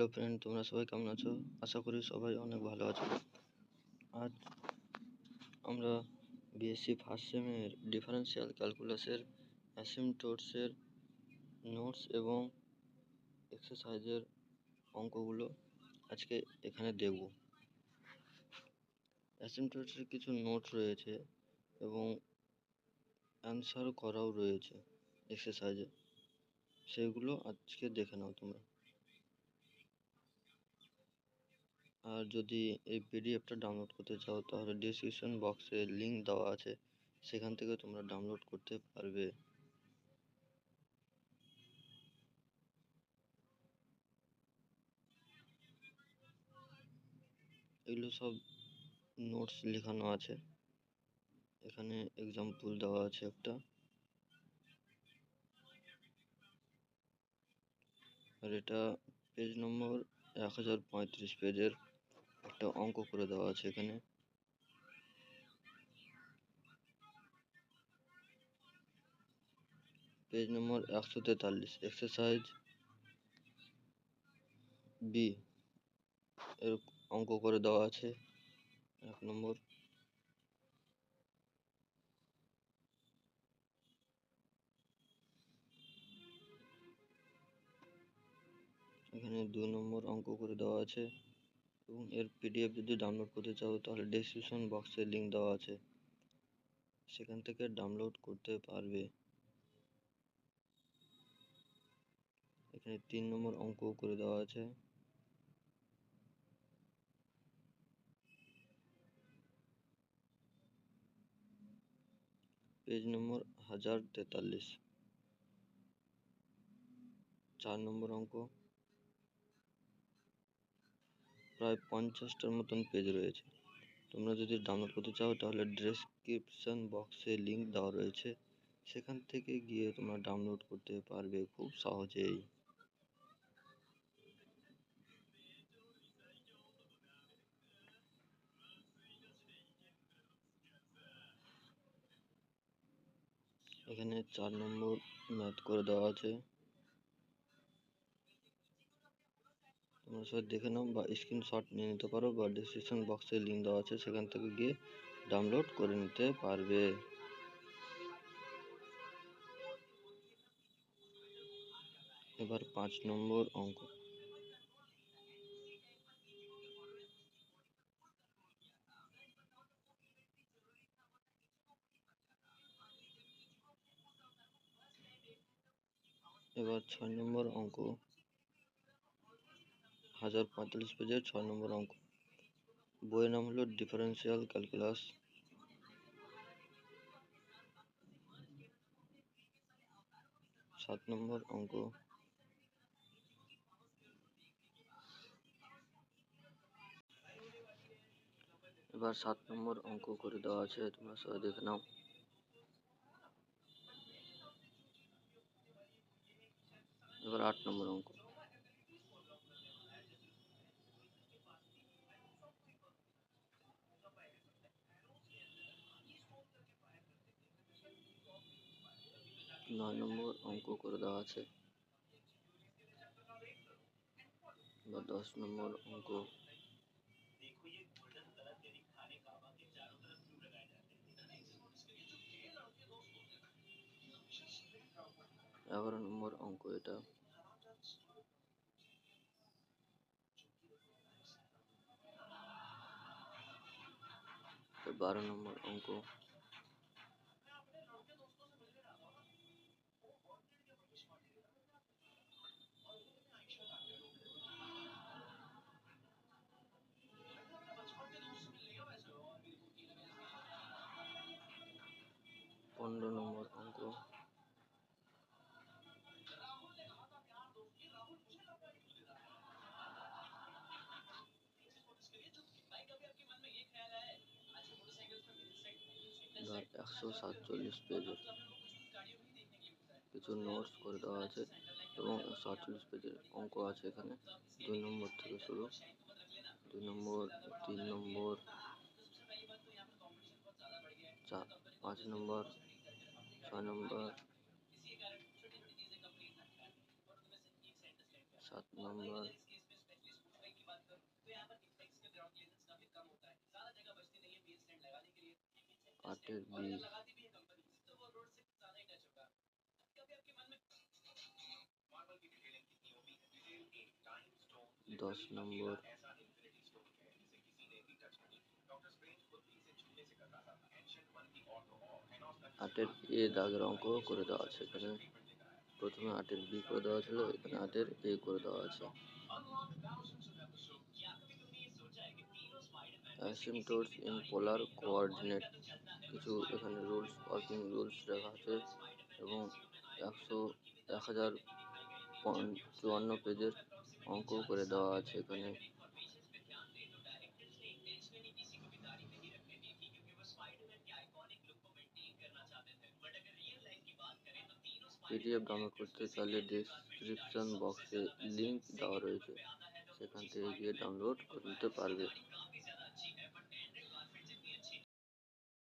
Hello friend, তোমরা সবাই কেমন আছো? আশা করি সবাই অনেক ভালো আছো। আজ আমরা বিএসসি ফার্স্ট সেমের ডিফারেন্সিয়াল ক্যালকুলাসের অ্যাসিম্পটোটসের নোটস এবং এক্সারসাইজের অঙ্কগুলো আজকে এখানে দেখব। অ্যাসিম্পটোটসের কিছু নোট রয়েছে এবং অ্যান্সার করাও রয়েছে এক্সারসাইজে, সেগুলো আজকে দেখে নাও তোমরা। আর যদি এই পিডিএফটা ডাউনলোড করতে চাও তাহলে ডিসক্রিপশন বক্সে লিঙ্ক দেওয়া আছে, সেখান থেকে তোমরা ডাউনলোড করতে পারবে। এগুলো সব নোটস লেখানো আছে, এখানে এক্সাম্পল দেওয়া আছে একটা, আর এটা পেজ নম্বর 1035 পেজের একটা অঙ্ক করে দেওয়া আছে এখানে। পেজ নম্বর 143 এক্সারসাইজ বি এর অঙ্ক করে দেওয়া আছে 1 নম্বর। এখানে 2 নম্বর অঙ্ক করে দেওয়া আছে এবং এর পিডিএফ যদি ডাউনলোড করতে চাও তাহলে ডেসক্রিপশন বক্সে লিঙ্ক দেওয়া আছে, সেখান থেকে ডাউনলোড করতে পারবে। এখানে 3 নম্বর অঙ্ক করে দেওয়া আছে। পেজ নম্বর 1043 4 নম্বর অঙ্ক। প্রায় 50টার মতন পেজ রয়েছে। তোমরা যদি ডাউনলোড করতে চাও তাহলে ডেসক্রিপশন বক্সে লিঙ্ক দেওয়া রয়েছে, সেখান থেকে গিয়ে তোমরা ডাউনলোড করতে পারবে খুব সহজেই। এখানে 4 নম্বর ম্যাথ করে দেওয়া আছে, তোমরা সবাই দেখে নাও বা স্ক্রিনশট নিয়ে নিতে পারো, বা ডেসক্রিপশন বক্সে লিঙ্ক দেওয়া আছে, সেখান থেকে গিয়ে ডাউনলোড করে নিতে পারবে। এবার 5 নম্বর অঙ্ক। এবার 6 নম্বর অঙ্ক, 1045 পেজের 6 নম্বর অঙ্ক। বইয়ের নাম হলো ডিফারেন্সিয়াল ক্যালকুলাস। 7 নম্বর অঙ্ক। এবার 7 নম্বর অঙ্ক করে দেওয়া আছে, তোমরা সবাই দেখে নাও। এবার 8 নম্বর অঙ্ক। নয় নম্বর অঙ্ক করে দেওয়া আছে। এবার 10 নম্বর অঙ্ক। এগারো নম্বর অঙ্ক এটা। 12 নম্বর অঙ্ক। পনেরো নম্বর অঙ্ক। 147 পেজের কিছু নোটস করে দেওয়া আছে এবং 148 পেজের অঙ্ক আছে এখানে। 2 নম্বর থেকে শুরু, 2 নম্বর, 3 নম্বর, 5 নম্বর, 6 নম্বর, 7 নম্বর, 8 বি, 10 নম্বর, 8 এ দাগের অঙ্ক করে দেওয়া আছে। এখানে প্রথমে 8 বি করে দেওয়া ছিল, এখানে 8 এ করে দেওয়া আছে। অ্যাসিম্পটোটস ইন পোলার কোঅর্ডিনেট, কিছু এখানে রুলস, ওয়ার্কিং রুলস লেখা আছে এবং 1054 পেজের অঙ্ক করে দেওয়া আছে এখানে। পিডিএফ ডাউনলোড করতে চাইলে ডেসক্রিপশন বক্সে লিংক দেওয়া রয়েছে, সেখান থেকে গিয়ে ডাউনলোড করতে পারবে।